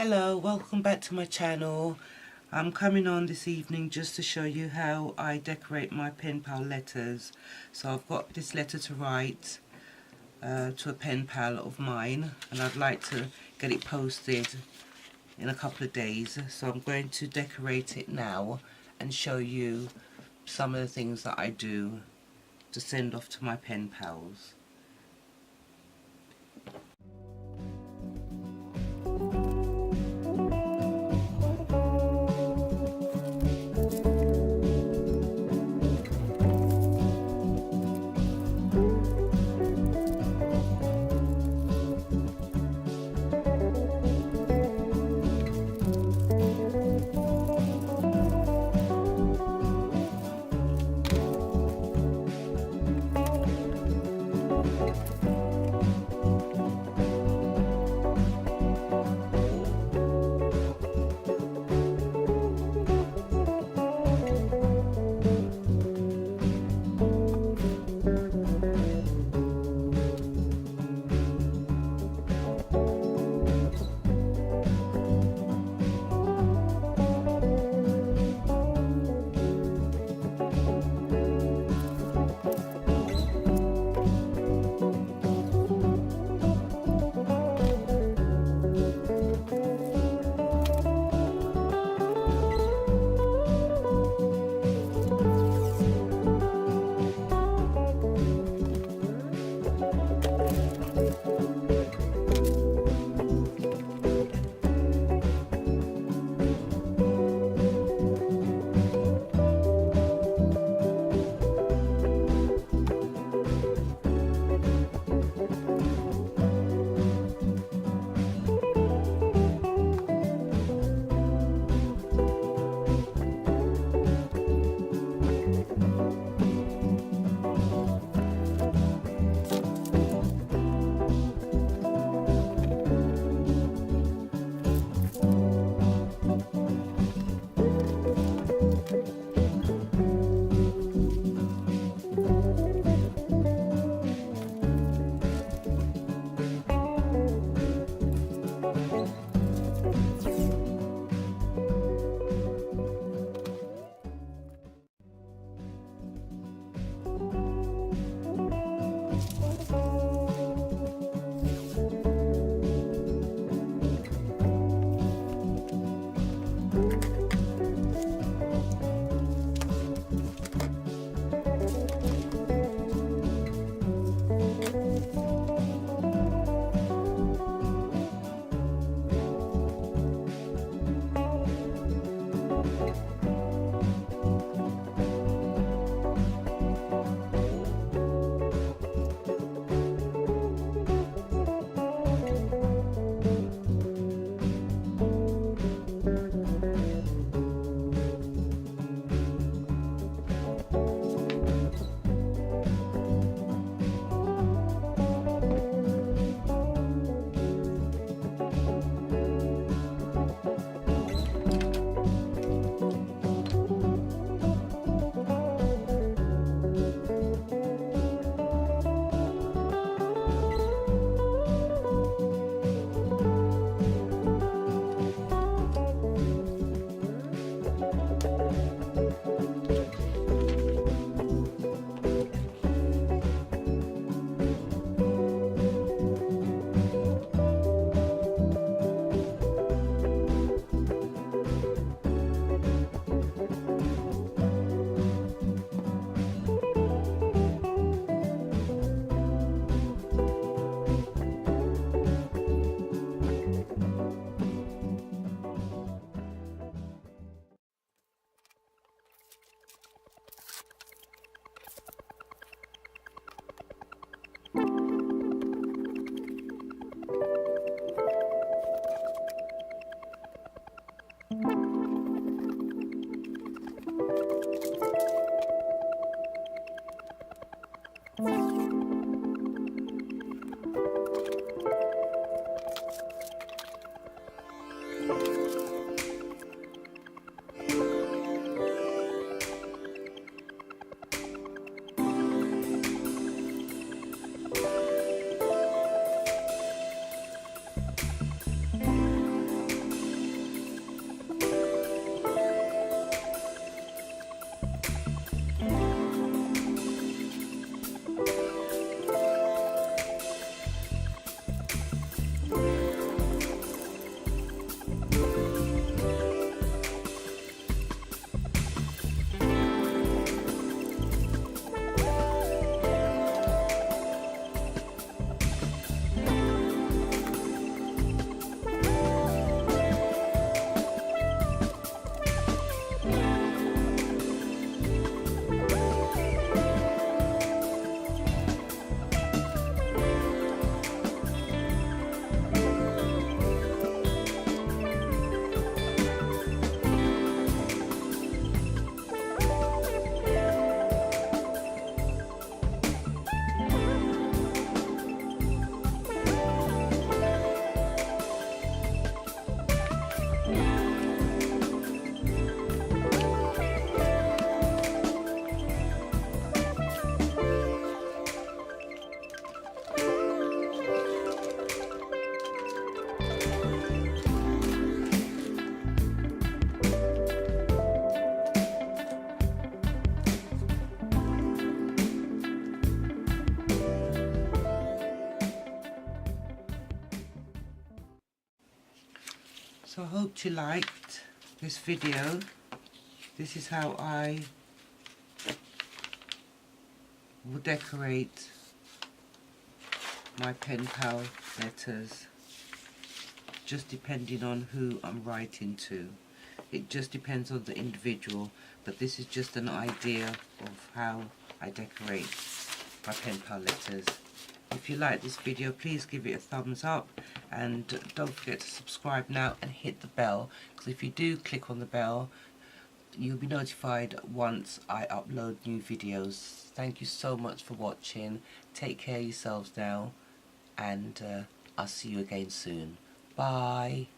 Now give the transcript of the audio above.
Hello, welcome back to my channel. I'm coming on this evening just to show you how I decorate my pen pal letters. So I've got this letter to write to a pen pal of mine, and I'd like to get it posted in a couple of days. So I'm going to decorate it now and show you some of the things that I do to send off to my pen pals. So I hope you liked this video. This is how I will decorate my pen pal letters, just depending on who I'm writing to. It just depends on the individual, but this is just an idea of how I decorate my pen pal letters. If you like this video, please give it a thumbs up, and don't forget to subscribe now and hit the bell, because if you do click on the bell, you'll be notified once I upload new videos. Thank you so much for watching. Take care of yourselves now, and I'll see you again soon. Bye.